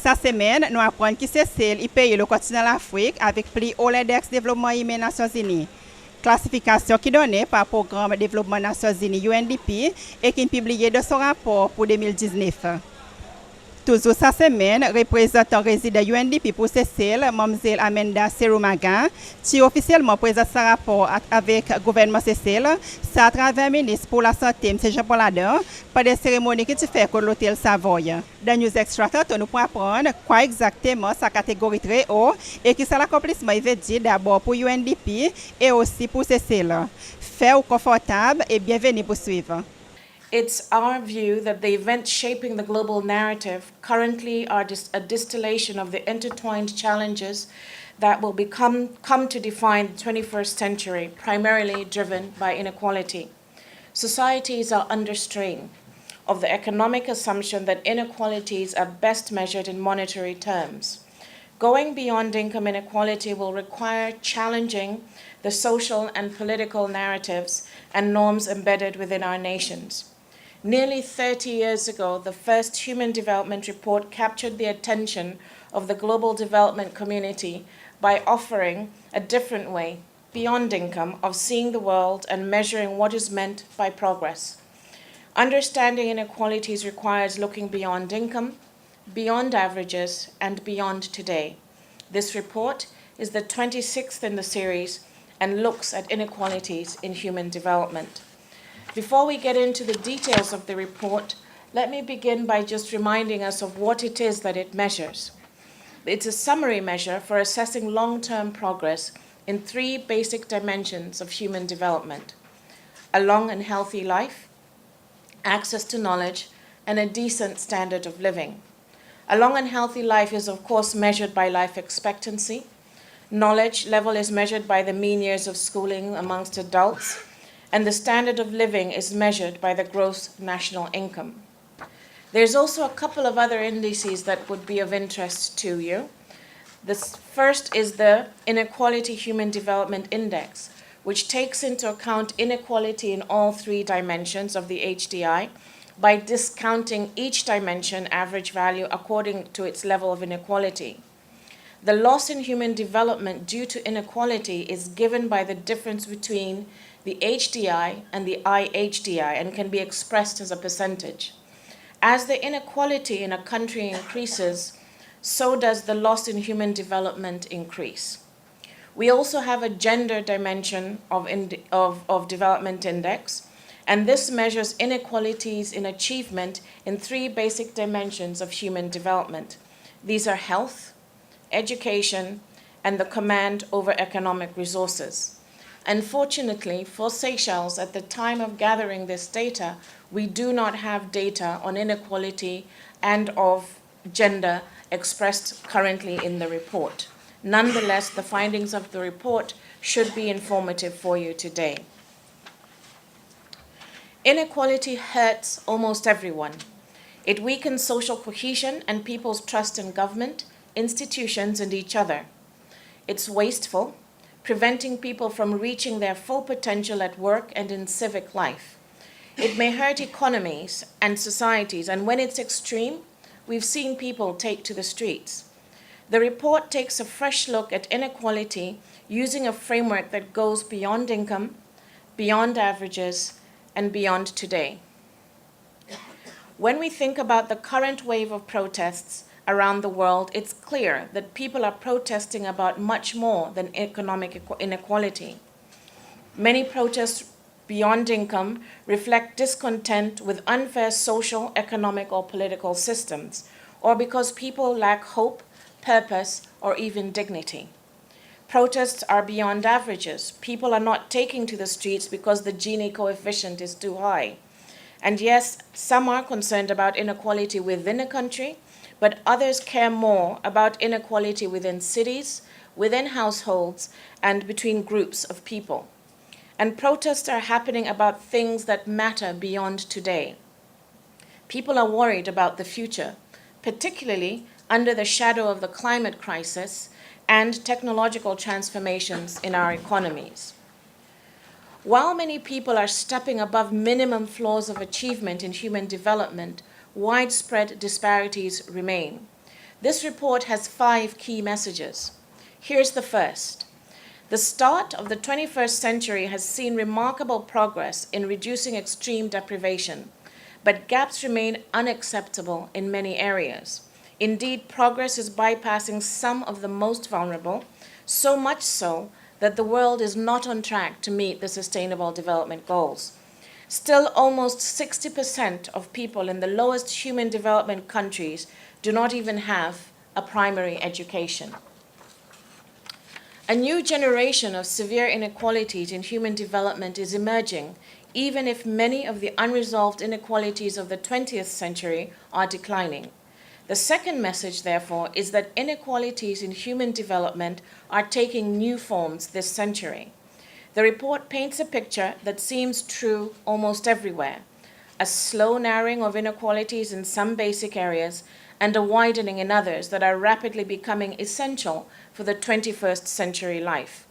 Sa semaine, nous apprenons que Seychelles est pays le continent de l'Afrique avec plus haut index de développement humain des Nations Unies. Classification qui est donnée par le Programme de développement des Nations Unies UNDP et qui est publié de son rapport pour 2019. Toujours cette semaine, représentant résident UNDP pour Seychelles, Mme Amanda Serumaga, qui officiellement présente ce rapport avec le gouvernement Seychelles, c'est à travers le ministre pour la Santé, M. Jean-Paul Adam, par des cérémonies qui se fait à l'hôtel Savoy. Dans News Extra, nous pouvons apprendre quoi exactement sa catégorie très haut et qui c'est l'accomplissement veut dire d'abord pour UNDP et aussi pour Seychelles. Fait ou confortable et bienvenue pour suivre. It's our view that the events shaping the global narrative currently are a distillation of the intertwined challenges that will come to define the 21st century, primarily driven by inequality. Societies are under strain of the economic assumption that inequalities are best measured in monetary terms. Going beyond income inequality will require challenging the social and political narratives and norms embedded within our nations. Nearly 30 years ago, the first Human Development Report captured the attention of the global development community by offering a different way, beyond income, of seeing the world and measuring what is meant by progress. Understanding inequalities requires looking beyond income, beyond averages, and beyond today. This report is the 26th in the series and looks at inequalities in human development. Before we get into the details of the report, let me begin by just reminding us of what it is that it measures. It's a summary measure for assessing long-term progress in three basic dimensions of human development: a long and healthy life, access to knowledge, and a decent standard of living. A long and healthy life is, of course, measured by life expectancy. Knowledge level is measured by the mean years of schooling amongst adults, and the standard of living is measured by the gross national income. There's also a couple of other indices that would be of interest to you. The first is the Inequality Human Development Index, which takes into account inequality in all three dimensions of the HDI by discounting each dimension average value according to its level of inequality. The loss in human development due to inequality is given by the difference between the HDI and the IHDI and can be expressed as a percentage. As the inequality in a country increases, so does the loss in human development increase. We also have a gender dimension of development index, and this measures inequalities in achievement in three basic dimensions of human development. These are health, education, and the command over economic resources. Unfortunately, for Seychelles, at the time of gathering this data, we do not have data on inequality and of gender expressed currently in the report. Nonetheless, the findings of the report should be informative for you today. Inequality hurts almost everyone. It weakens social cohesion and people's trust in government, institutions, and each other. It's wasteful, preventing people from reaching their full potential at work and in civic life. It may hurt economies and societies, and when it's extreme, we've seen people take to the streets. The report takes a fresh look at inequality using a framework that goes beyond income, beyond averages, and beyond today. When we think about the current wave of protests around the world, it's clear that people are protesting about much more than economic inequality. Many protests beyond income reflect discontent with unfair social, economic, or political systems, or because people lack hope, purpose, or even dignity. Protests are beyond averages. People are not taking to the streets because the Gini coefficient is too high. And yes, some are concerned about inequality within a country, but others care more about inequality within cities, within households, and between groups of people. And protests are happening about things that matter beyond today. People are worried about the future, particularly under the shadow of the climate crisis and technological transformations in our economies. While many people are stepping above minimum floors of achievement in human development, widespread disparities remain. This report has 5 key messages. Here's the first. The start of the 21st century has seen remarkable progress in reducing extreme deprivation, but gaps remain unacceptable in many areas. Indeed, progress is bypassing some of the most vulnerable, so much so that the world is not on track to meet the Sustainable Development Goals. Still, almost 60% of people in the lowest human development countries do not even have a primary education. A new generation of severe inequalities in human development is emerging, even if many of the unresolved inequalities of the 20th century are declining. The second message, therefore, is that inequalities in human development are taking new forms this century. The report paints a picture that seems true almost everywhere: a slow narrowing of inequalities in some basic areas and a widening in others that are rapidly becoming essential for the 21st century life.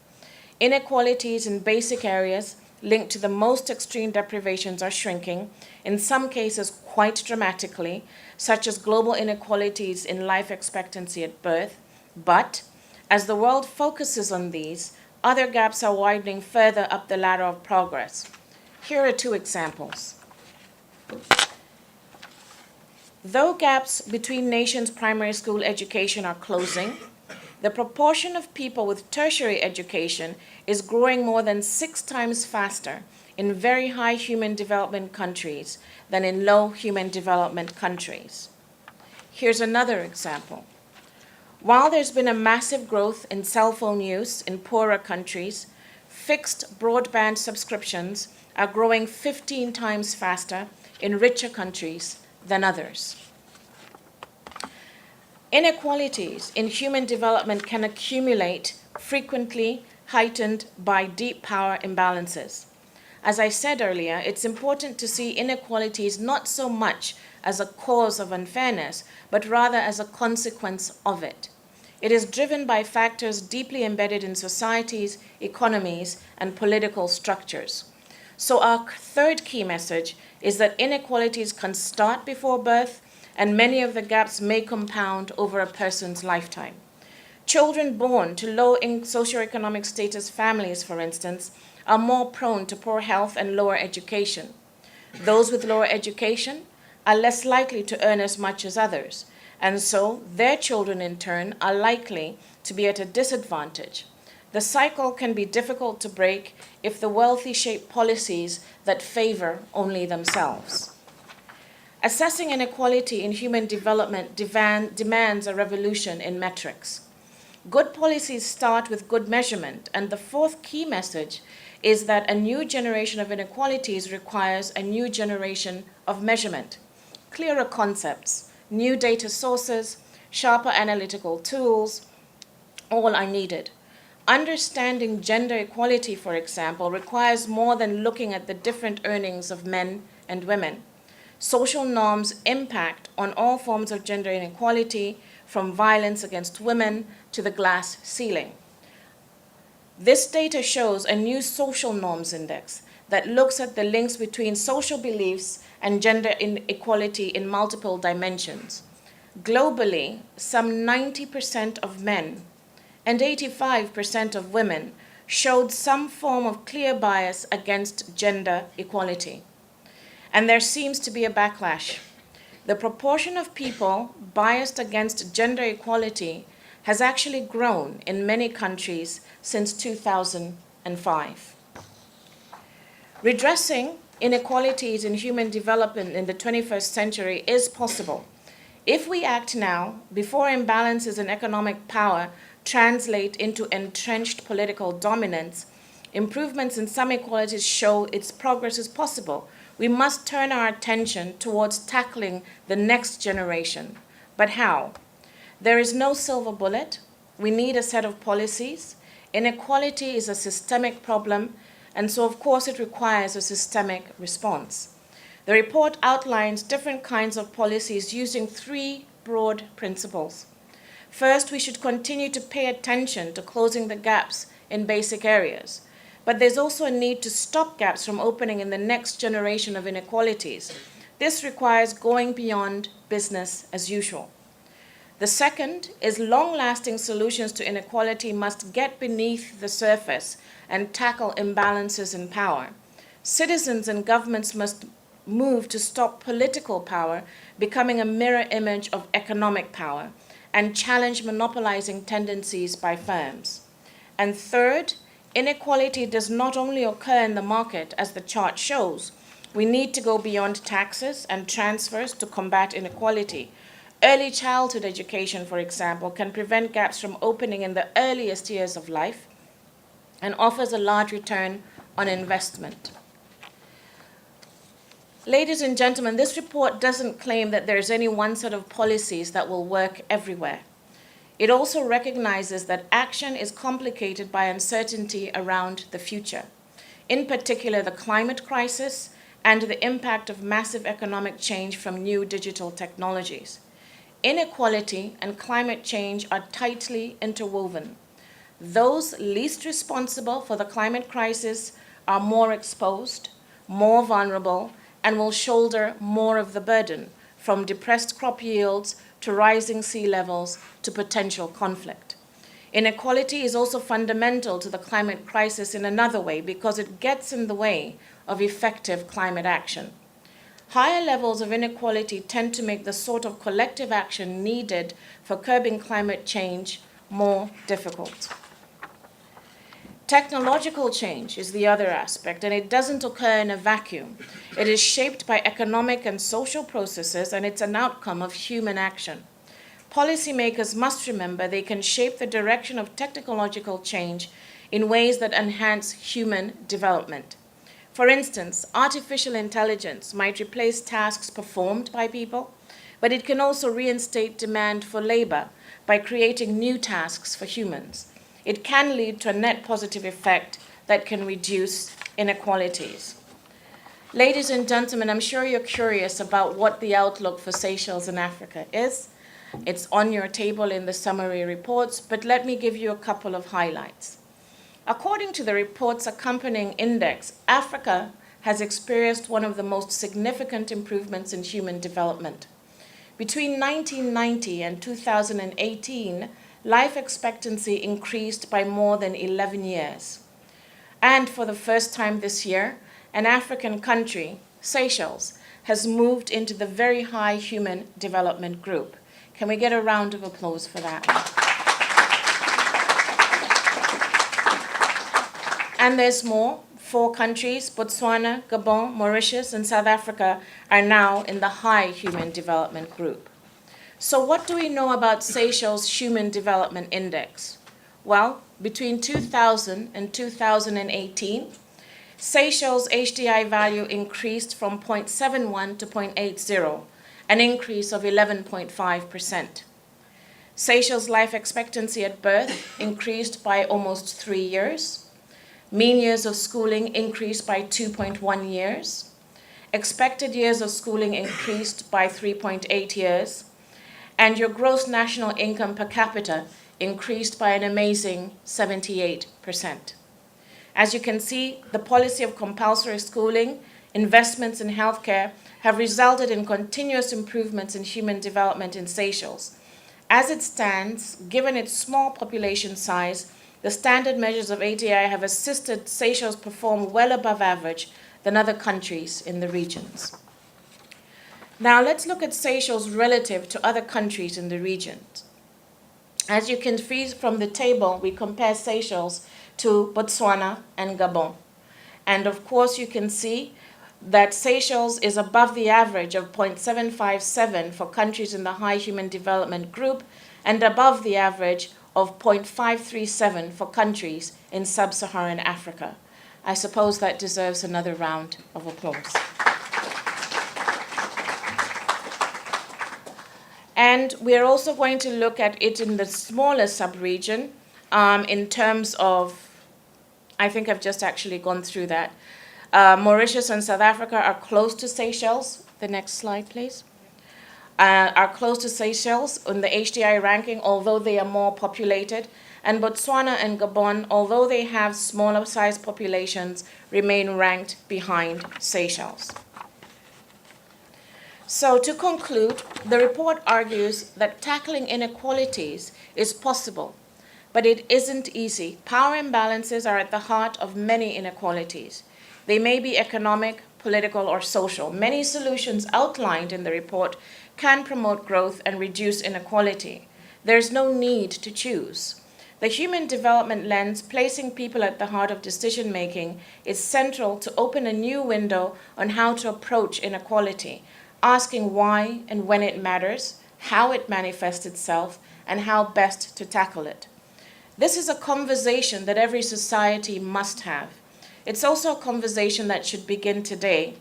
Inequalities in basic areas linked to the most extreme deprivations are shrinking, in some cases quite dramatically, such as global inequalities in life expectancy at birth. But as the world focuses on these, other gaps are widening further up the ladder of progress. Here are 2 examples. Though gaps between nations' primary school education are closing, the proportion of people with tertiary education is growing more than 6 times faster in very high human development countries than in low human development countries. Here's another example. While there's been a massive growth in cell phone use in poorer countries, fixed broadband subscriptions are growing 15 times faster in richer countries than others. Inequalities in human development can accumulate, frequently heightened by deep power imbalances. As I said earlier, it's important to see inequalities not so much as a cause of unfairness, but rather as a consequence of it. It is driven by factors deeply embedded in societies, economies, and political structures. So our third key message is that inequalities can start before birth, and many of the gaps may compound over a person's lifetime. Children born to low socioeconomic status families, for instance, are more prone to poor health and lower education. Those with lower education are less likely to earn as much as others, and so their children in turn are likely to be at a disadvantage. The cycle can be difficult to break if the wealthy shape policies that favor only themselves. Assessing inequality in human development demands a revolution in metrics. Good policies start with good measurement, and the fourth key message is that a new generation of inequalities requires a new generation of measurement. Clearer concepts, new data sources, sharper analytical tools, all are needed. Understanding gender equality, for example, requires more than looking at the different earnings of men and women. Social norms impact on all forms of gender inequality, from violence against women to the glass ceiling. This data shows a new social norms index that looks at the links between social beliefs and gender inequality in multiple dimensions. Globally, some 90% of men and 85% of women showed some form of clear bias against gender equality. And there seems to be a backlash. The proportion of people biased against gender equality has actually grown in many countries since 2005. Redressing inequalities in human development in the 21st century is possible if we act now, before imbalances in economic power translate into entrenched political dominance. Improvements in some equalities show its progress is possible. We must turn our attention towards tackling the next generation. But how? There is no silver bullet. We need a set of policies. Inequality is a systemic problem, and so of course it requires a systemic response. The report outlines different kinds of policies using 3 broad principles. First, we should continue to pay attention to closing the gaps in basic areas. But there's also a need to stop gaps from opening in the next generation of inequalities. This requires going beyond business as usual. The second is long-lasting solutions to inequality must get beneath the surface and tackle imbalances in power. Citizens and governments must move to stop political power becoming a mirror image of economic power and challenge monopolizing tendencies by firms. And third, inequality does not only occur in the market, as the chart shows. We need to go beyond taxes and transfers to combat inequality. Early childhood education, for example, can prevent gaps from opening in the earliest years of life and offers a large return on investment. Ladies and gentlemen, this report doesn't claim that there's any one set of policies that will work everywhere. It also recognizes that action is complicated by uncertainty around the future, in particular the climate crisis and the impact of massive economic change from new digital technologies. Inequality and climate change are tightly interwoven. Those least responsible for the climate crisis are more exposed, more vulnerable, and will shoulder more of the burden, from depressed crop yields to rising sea levels to potential conflict. Inequality is also fundamental to the climate crisis in another way because it gets in the way of effective climate action. Higher levels of inequality tend to make the sort of collective action needed for curbing climate change more difficult. Technological change is the other aspect, and it doesn't occur in a vacuum. It is shaped by economic and social processes, and it's an outcome of human action. Policymakers must remember they can shape the direction of technological change in ways that enhance human development. For instance, artificial intelligence might replace tasks performed by people, but it can also reinstate demand for labor by creating new tasks for humans. It can lead to a net positive effect that can reduce inequalities. Ladies and gentlemen, I'm sure you're curious about what the outlook for Seychelles in Africa is. It's on your table in the summary reports, but let me give you a couple of highlights. According to the report's accompanying index, Africa has experienced one of the most significant improvements in human development. Between 1990 and 2018, life expectancy increased by more than 11 years. And for the first time this year, an African country, Seychelles, has moved into the very high human development group. Can we get a round of applause for that? And there's more. 4 countries, Botswana, Gabon, Mauritius, and South Africa, are now in the high human development group. So what do we know about Seychelles' Human Development Index? Well, between 2000 and 2018, Seychelles' HDI value increased from 0.71 to 0.80, an increase of 11.5%. Seychelles' life expectancy at birth increased by almost 3 years. Mean years of schooling increased by 2.1 years. Expected years of schooling increased by 3.8 years. And your gross national income per capita increased by an amazing 78%. As you can see, the policy of compulsory schooling, investments in healthcare have resulted in continuous improvements in human development in Seychelles. As it stands, given its small population size, the standard measures of ADI have assisted Seychelles perform well above average than other countries in the regions. Now let's look at Seychelles relative to other countries in the region. As you can see from the table, we compare Seychelles to Botswana and Gabon. And of course, you can see that Seychelles is above the average of 0.757 for countries in the high human development group and above the average of 0.537 for countries in sub-Saharan Africa. I suppose that deserves another round of applause. And we're also going to look at it in the smaller sub-region in terms of, I think I've just actually gone through that. Mauritius and South Africa are close to Seychelles. The next slide, please. Are close to Seychelles in the HDI ranking, although they are more populated. And Botswana and Gabon, although they have smaller sized populations, remain ranked behind Seychelles. So, to conclude, the report argues that tackling inequalities is possible, but it isn't easy. Power imbalances are at the heart of many inequalities. They may be economic, political, or social. Many solutions outlined in the report can promote growth and reduce inequality. There's no need to choose. The human development lens, placing people at the heart of decision making, is central to open a new window on how to approach inequality, asking why and when it matters, how it manifests itself, and how best to tackle it. This is a conversation that every society must have. It's also a conversation that should begin today.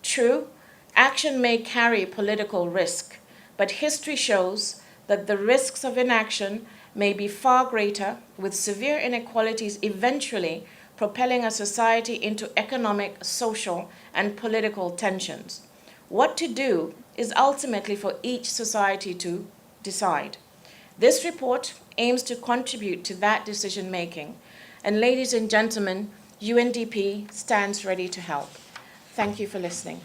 True, action may carry political risk, but history shows that the risks of inaction may be far greater, with severe inequalities eventually propelling a society into economic, social, and political tensions. What to do is ultimately for each society to decide. This report aims to contribute to that decision making. And ladies and gentlemen, UNDP stands ready to help. Thank you for listening.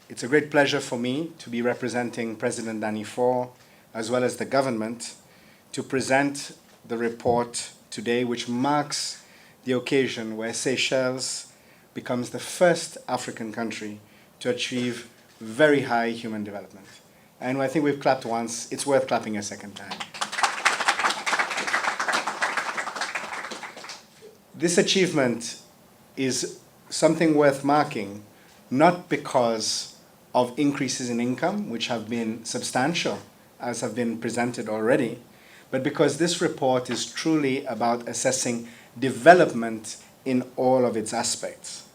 It's a great pleasure for me to be representing President Danny Faure, as well as the government, to present the report today, which marks the occasion where Seychelles becomes the first African country to achieve very high human development. And I think we've clapped once, it's worth clapping a second time. This achievement is something worth marking, not because of increases in income, which have been substantial, as have been presented already, but because this report is truly about assessing development in all of its aspects.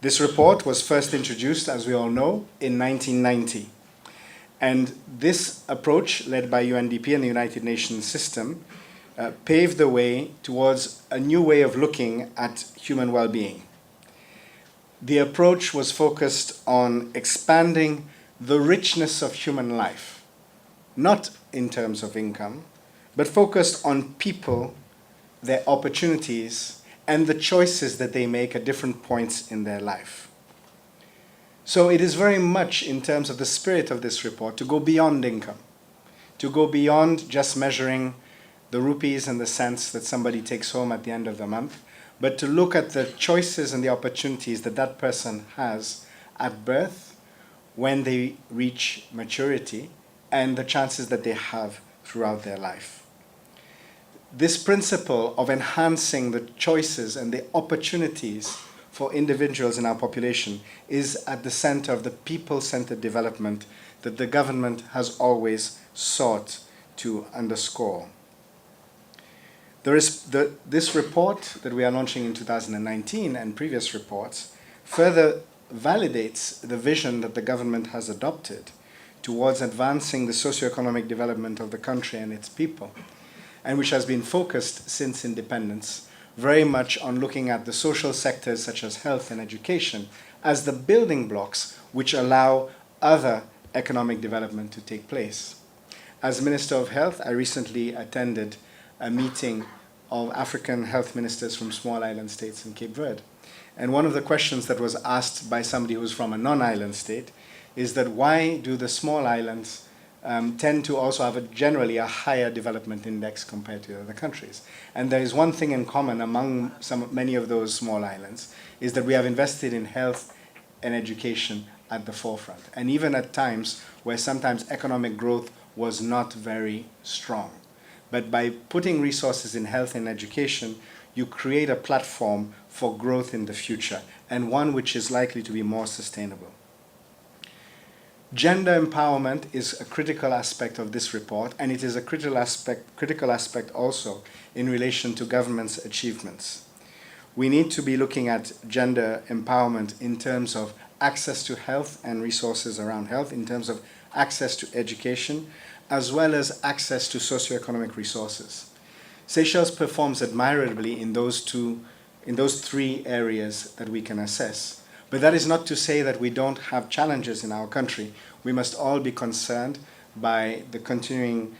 This report was first introduced, as we all know, in 1990. And this approach, led by UNDP and the United Nations system, paved the way towards a new way of looking at human well-being. The approach was focused on expanding the richness of human life, not in terms of income, but focused on people, their opportunities, and the choices that they make at different points in their life. So it is very much in terms of the spirit of this report to go beyond income, to go beyond just measuring the rupees and the cents that somebody takes home at the end of the month, but to look at the choices and the opportunities that that person has at birth, when they reach maturity, and the chances that they have throughout their life. This principle of enhancing the choices and the opportunities for individuals in our population is at the center of the people-centered development that the government has always sought to underscore. This report that we are launching in 2019 and previous reports further validates the vision that the government has adopted towards advancing the socio-economic development of the country and its people, and which has been focused since independence very much on looking at the social sectors such as health and education as the building blocks which allow other economic development to take place. As Minister of Health, I recently attended a meeting of African health ministers from small island states in Cape Verde. And one of the questions that was asked by somebody who's from a non-island state is that why do the small islands tend to also have generally a higher development index compared to other countries? And there is one thing in common among many of those small islands, is that we have invested in health and education at the forefront. And even at times where sometimes economic growth was not very strong. But by putting resources in health and education, you create a platform for growth in the future, and one which is likely to be more sustainable. Gender empowerment is a critical aspect of this report, and it is a critical aspect also in relation to government's achievements. We need to be looking at gender empowerment in terms of access to health and resources around health, in terms of access to education, as well as access to socioeconomic resources. Seychelles performs admirably in those three areas that we can assess. But that is not to say that we don't have challenges in our country. We must all be concerned by the continuing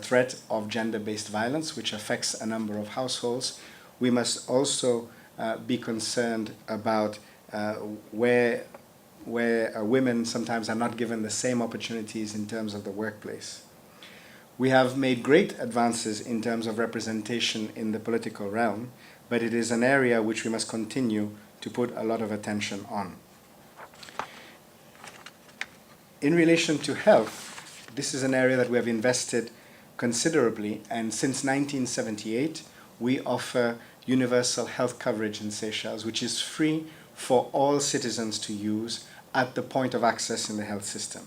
threat of gender-based violence, which affects a number of households. We must also be concerned about where women sometimes are not given the same opportunities in terms of the workplace. We have made great advances in terms of representation in the political realm, but it is an area which we must continue to put a lot of attention on. In relation to health, this is an area that we have invested considerably, and since 1978, we offer universal health coverage in Seychelles, which is free for all citizens to use at the point of access in the health system.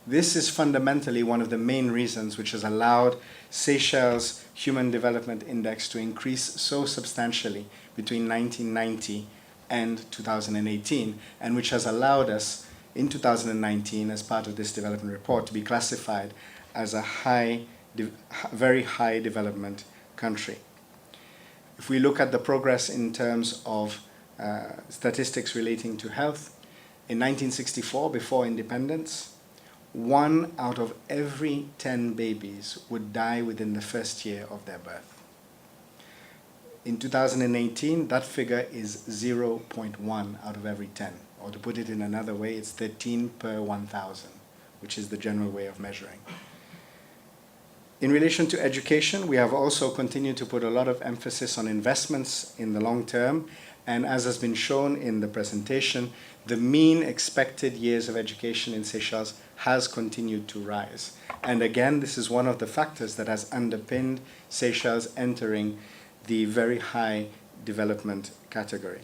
This is fundamentally one of the main reasons which has allowed Seychelles' Human Development Index to increase so substantially between 1990 and 2018, and which has allowed us in 2019, as part of this development report, to be classified as a very high development country. If we look at the progress in terms of statistics relating to health, in 1964, before independence, 1 out of every 10 babies would die within the first year of their birth. In 2018, that figure is 0.1 out of every 10. Or to put it in another way, it's 13 per 1,000, which is the general way of measuring. In relation to education, we have also continued to put a lot of emphasis on investments in the long term, and as has been shown in the presentation, the mean expected years of education in Seychelles has continued to rise. And again, this is one of the factors that has underpinned Seychelles entering the very high development category.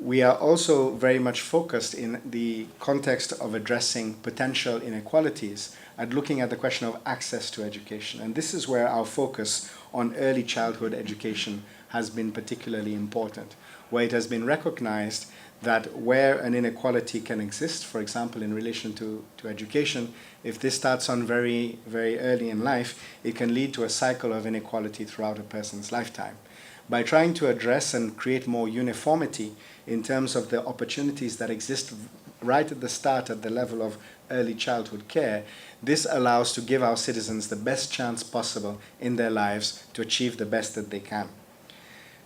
We are also very much focused in the context of addressing potential inequalities at looking at the question of access to education. And this is where our focus on early childhood education has been particularly important, where it has been recognized that where an inequality can exist, for example, in relation to education, if this starts on very, very early in life, it can lead to a cycle of inequality throughout a person's lifetime. By trying to address and create more uniformity in terms of the opportunities that exist right at the start at the level of early childhood care, this allows to give our citizens the best chance possible in their lives to achieve the best that they can.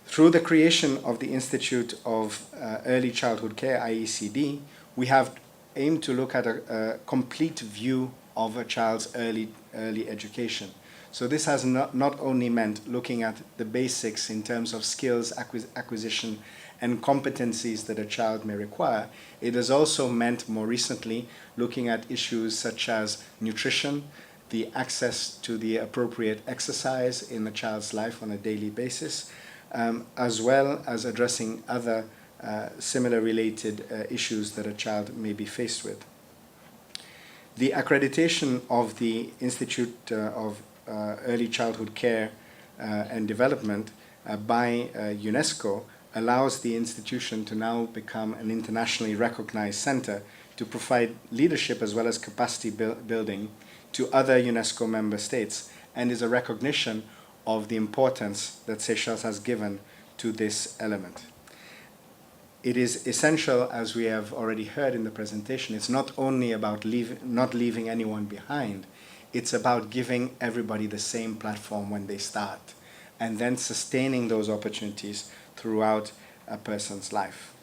Through the creation of the Institute of Early Childhood Care, IECD, we have aimed to look at a complete view of a child's early education. So this has not only meant looking at the basics in terms of skills acquisition and competencies that a child may require, it has also meant more recently looking at issues such as nutrition, the access to the appropriate exercise in a child's life on a daily basis, as well as addressing other similar related issues that a child may be faced with. The accreditation of the Institute of Early Childhood Care and Development by UNESCO allows the institution to now become an internationally recognized center to provide leadership as well as capacity building to other UNESCO member states, and is a recognition of the importance that Seychelles has given to this element. It is essential, as we have already heard in the presentation, it's not only about not leaving anyone behind, it's about giving everybody the same platform when they start, and then sustaining those opportunities throughout a person's life.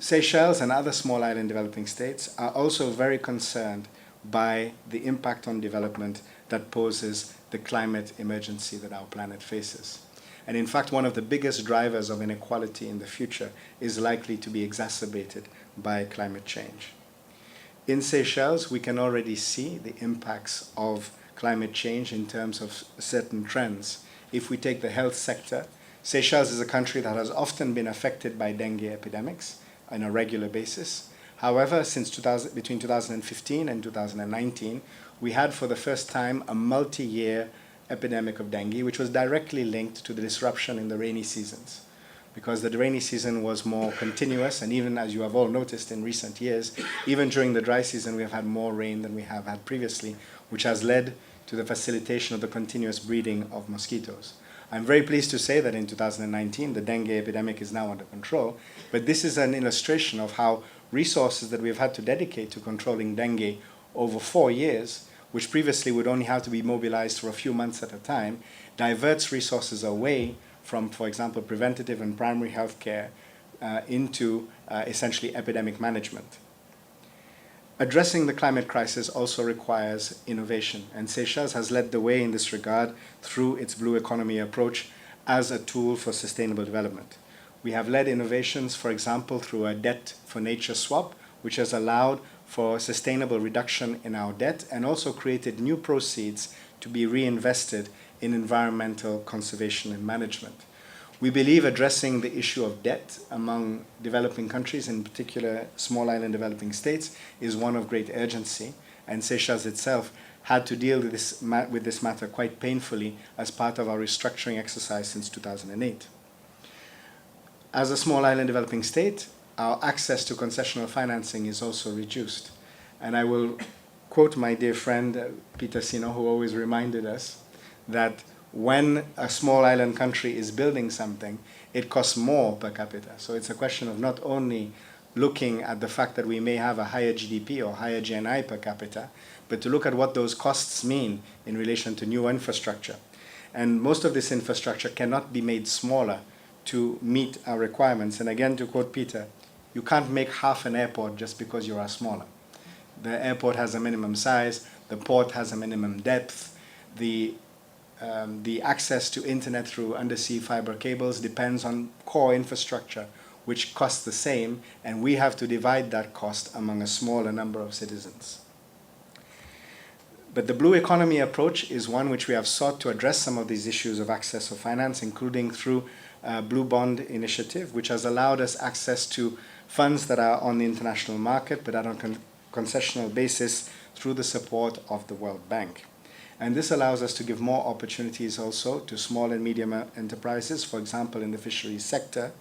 Seychelles and other small island developing states are also very concerned by the impact on development that poses the climate emergency that our planet faces. And in fact, one of the biggest drivers of inequality in the future is likely to be exacerbated by climate change. In Seychelles, we can already see the impacts of climate change in terms of certain trends. If we take the health sector, Seychelles is a country that has often been affected by dengue epidemics on a regular basis. However, between 2015 and 2019, we had for the first time a multi-year epidemic of dengue, which was directly linked to the disruption in the rainy seasons. Because the rainy season was more continuous, and even as you have all noticed in recent years, even during the dry season we have had more rain than we have had previously, which has led to the facilitation of the continuous breeding of mosquitoes. I'm very pleased to say that in 2019 the dengue epidemic is now under control, but this is an illustration of how resources that we've had to dedicate to controlling dengue over 4 years, which previously would only have to be mobilized for a few months at a time, diverts resources away from, for example, preventative and primary health care into essentially epidemic management. Addressing the climate crisis also requires innovation, and Seychelles has led the way in this regard through its blue economy approach as a tool for sustainable development. We have led innovations, for example, through a debt for nature swap, which has allowed for sustainable reduction in our debt and also created new proceeds to be reinvested in environmental conservation and management. We believe addressing the issue of debt among developing countries, in particular small island developing states, is one of great urgency, and Seychelles itself had to deal with this matter quite painfully as part of our restructuring exercise since 2008. As a small island developing state, our access to concessional financing is also reduced. And I will quote my dear friend Peter Sino, who always reminded us that when a small island country is building something, it costs more per capita. So it's a question of not only looking at the fact that we may have a higher GDP or higher GNI per capita, but to look at what those costs mean in relation to new infrastructure. And most of this infrastructure cannot be made smaller to meet our requirements. And again, to quote Peter, you can't make half an airport just because you are smaller. The airport has a minimum size, the port has a minimum depth, the access to internet through undersea fiber cables depends on core infrastructure, which costs the same, and we have to divide that cost among a smaller number of citizens. But the blue economy approach is one which we have sought to address some of these issues of access of finance, including through a Blue Bond initiative, which has allowed us access to funds that are on the international market, but are on a concessional basis through the support of the World Bank. And this allows us to give more opportunities also to small and medium enterprises, for example, in the fisheries sector,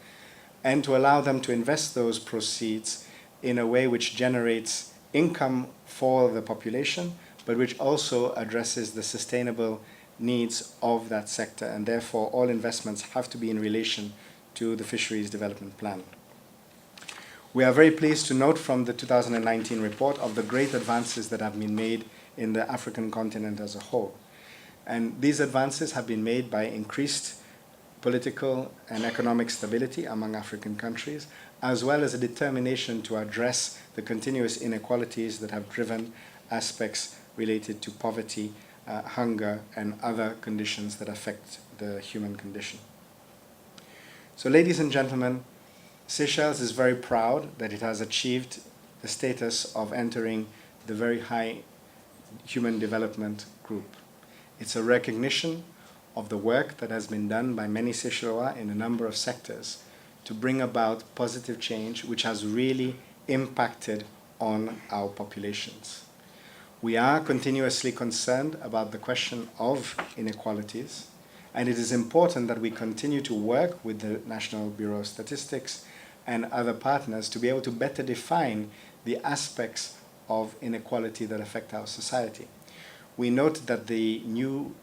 and to allow them to invest those proceeds in a way which generates income for the population, but which also addresses the sustainable needs of that sector. And therefore, all investments have to be in relation to the Fisheries Development Plan. We are very pleased to note from the 2019 report of the great advances that have been made in the African continent as a whole. And these advances have been made by increased political and economic stability among African countries, as well as a determination to address the continuous inequalities that have driven aspects related to poverty, hunger, and other conditions that affect the human condition. So, ladies and gentlemen, Seychelles is very proud that it has achieved the status of entering the very high Human Development Group. It's a recognition of the work that has been done by many Seychellois in a number of sectors to bring about positive change, which has really impacted on our populations. We are continuously concerned about the question of inequalities, and it is important that we continue to work with the National Bureau of Statistics and other partners to be able to better define the aspects of inequality that affect our society. We note that the new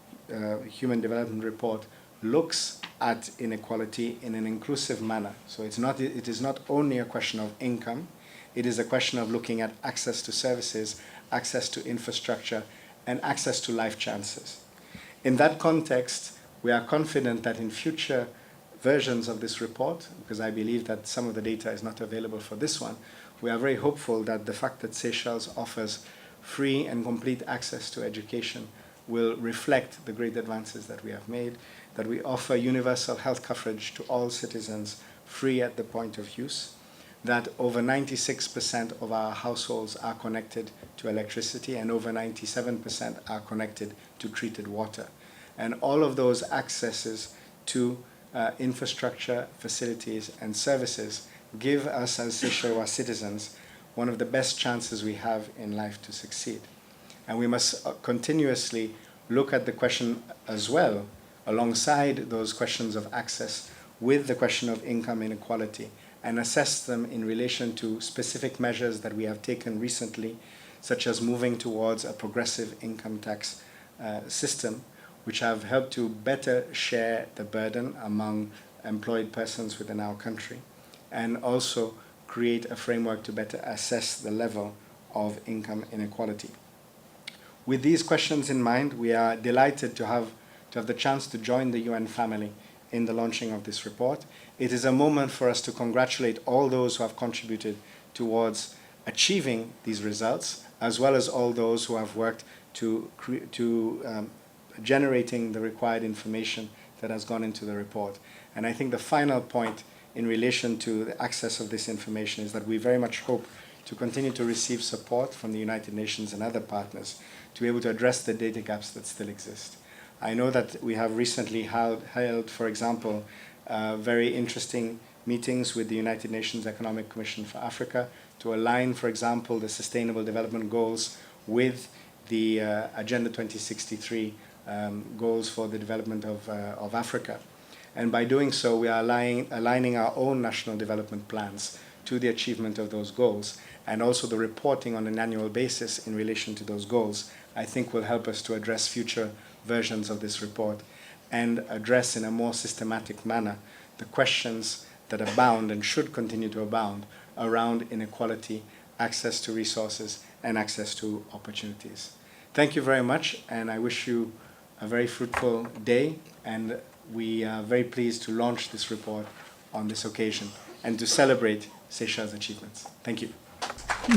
Human Development Report looks at inequality in an inclusive manner. So it is not only a question of income, it is a question of looking at access to services, access to infrastructure, and access to life chances. In that context, we are confident that in future versions of this report, because I believe that some of the data is not available for this one, we are very hopeful that the fact that Seychelles offers free and complete access to education will reflect the great advances that we have made, that we offer universal health coverage to all citizens free at the point of use, that over 96% of our households are connected to electricity and over 97% are connected to treated water. And all of those accesses to infrastructure, facilities, and services give us as Seychellois citizens one of the best chances we have in life to succeed. And we must continuously look at the question as well, alongside those questions of access, with the question of income inequality, and assess them in relation to specific measures that we have taken recently, such as moving towards a progressive income tax system, which have helped to better share the burden among employed persons within our country, and also create a framework to better assess the level of income inequality. With these questions in mind, we are delighted to have the chance to join the UN family in the launching of this report. It is a moment for us to congratulate all those who have contributed towards achieving these results, as well as all those who have worked to generating the required information that has gone into the report. And I think the final point in relation to the access of this information is that we very much hope to continue to receive support from the United Nations and other partners to be able to address the data gaps that still exist. I know that we have recently held, for example, very interesting meetings with the United Nations Economic Commission for Africa to align, for example, the Sustainable Development Goals with the Agenda 2063 goals for the development of Africa. And by doing so, we are aligning our own national development plans to the achievement of those goals, and also the reporting on an annual basis in relation to those goals, I think will help us to address future versions of this report and address in a more systematic manner the questions that abound and should continue to abound around inequality, access to resources, and access to opportunities. Thank you very much, and I wish you a very fruitful day, and we are very pleased to launch this report on this occasion and to celebrate Seychelles' achievements. Thank you.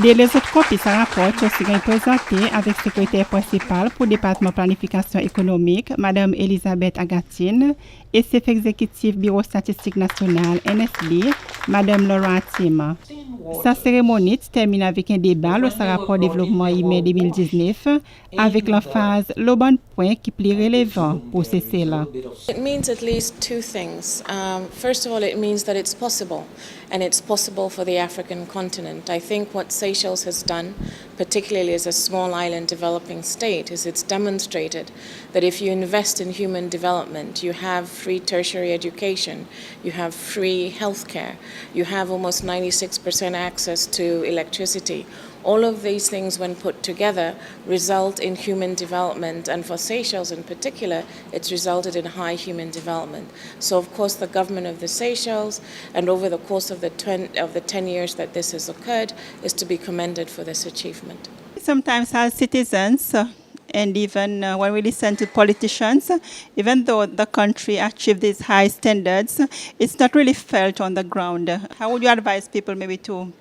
Des les autres copies sa rapport aussi présenté avec secrétaire principal pour le département planification économique, Madame Elisabeth Agatine, et chef exécutif Bureau statistique national NSB, Madame Laura Tim. Sa cérémonie termine avec un débat sur le rapport développement IME 2019 avec l'emphase le bon point qui est relevant pour ceci là. It means at least two things. First of all, it means that it's possible, and it's possible for the African continent. I think what Seychelles has done, particularly as a small island developing state, is it's demonstrated that if you invest in human development, you have free tertiary education, you have free healthcare, you have almost 96% access to electricity. All of these things, when put together, result in human development, and for Seychelles in particular, it's resulted in high human development. So, of course, the government of the Seychelles, and over the course of the 10 years that this has occurred, is to be commended for this achievement. Sometimes as citizens, and even when we listen to politicians, even though the country achieved these high standards, it's not really felt on the ground. How would you advise people maybe to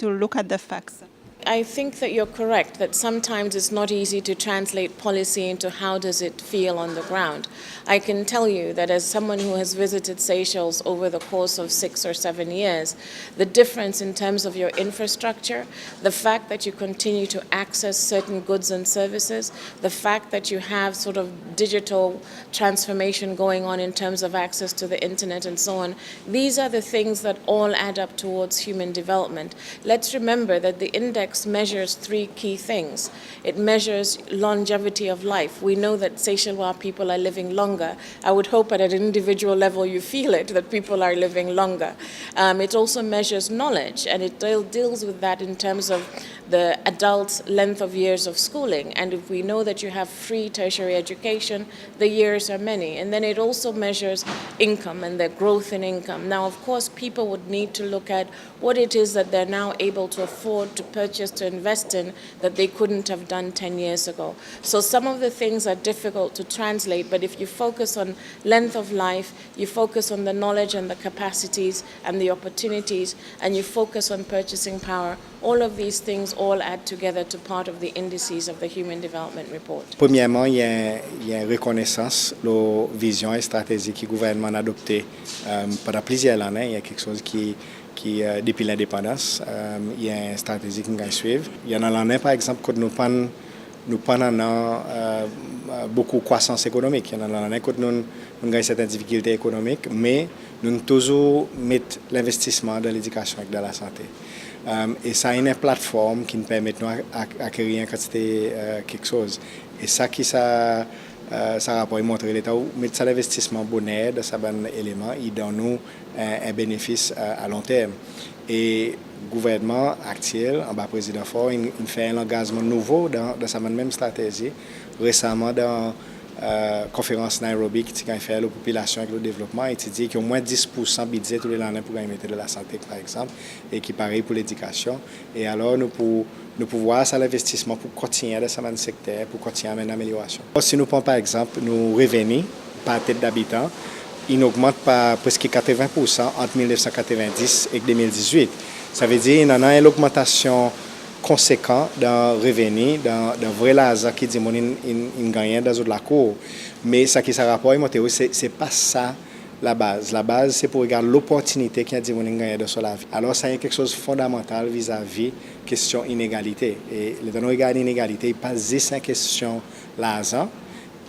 look at the facts? I think that you're correct, that sometimes it's not easy to translate policy into how does it feel on the ground. I can tell you that as someone who has visited Seychelles over the course of 6 or 7 years, the difference in terms of your infrastructure, the fact that you continue to access certain goods and services, the fact that you have sort of digital transformation going on in terms of access to the internet and so on, these are the things that all add up towards human development. Let's remember that the index measures 3 key things. It measures longevity of life. We know that Seychellois people are living longer. I would hope at an individual level you feel it, that people are living longer. It also measures knowledge, and it deals with that in terms of the adult length of years of schooling. And if we know that you have free tertiary education, the years are many. And then it also measures income and the growth in income. Now, of course, people would need to look at what it is that they're now able to afford to purchase, to invest in, that they couldn't have done 10 years ago. So some of the things are difficult to translate, but if you focus on length of life, you focus on the knowledge and the capacities and the opportunities, and you focus on purchasing power, all of these things all add together to part of the indices of the Human Development Report. Premièrement, il y a une reconnaissance la vision et stratégie que le gouvernement a adoptée pendant plusieurs années. Il y a quelque chose qui depuis l'indépendance, il y a une stratégie qu'on va suivre. Il y en a l'année, par exemple, que nous avons beaucoup de croissance économique. Il y en a l'année que nous avons certaines difficultés économiques, mais nous toujours mettons l'investissement dans l'éducation et dans la santé. Et ça a une plateforme qui nous permet d'acquérir une quantité quelque chose. Et ça qui ça rapport montrer l'État mettre ça l'investissement bonheur dans ça bon élément, il donne nous un bénéfice à long terme. Et le gouvernement actuel, en bas président Ford, il fait un engagement nouveau dans sa même stratégie. Récemment, dans conférence Nairobi qui a fait la population avec le développement, et dit qu'il y a au moins 10% budget tous les années pour mettre de la santé, par exemple, et qui pareil pour l'éducation. Et alors, nous pouvons voir ça l'investissement pour continuer dans ce secteur, pour continuer à mener l'amélioration. Si nous prenons par exemple nos revenus par tête d'habitant, ils augmentent par presque 80% entre 1990 et 2018. Ça veut dire qu'il y a une augmentation conséquente dans le revenu, dans le vrai l'argent qui dit qu'on gagne dans la cour. Mais ce qui s'est rapporté, ce n'est pas ça la base. La base, c'est pour regarder l'opportunité qu'il y a dit qu'on gagne dans la vie. Alors, ça y est quelque chose de fondamental vis-à-vis de la question d'inégalité. Et quand on regarde l'inégalité, il passe juste la question de l'argent.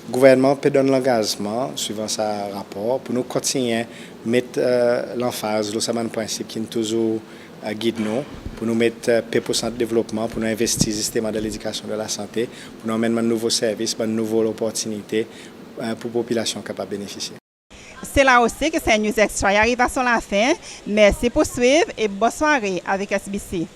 Le gouvernement peut donner l'engagement, suivant ce rapport, pour nous continuer à mettre l'emphase sur ce principe qui est toujours guide nous, pour nous mettre paix pour le développement, pour nous investir justement dans l'éducation de la santé, pour nous amener de nouveaux services, de nouvelles opportunités pour la population capable de bénéficier. C'est là aussi que c'est News Extra arrive à son la fin. Merci pour suivre et bonne soirée avec SBC.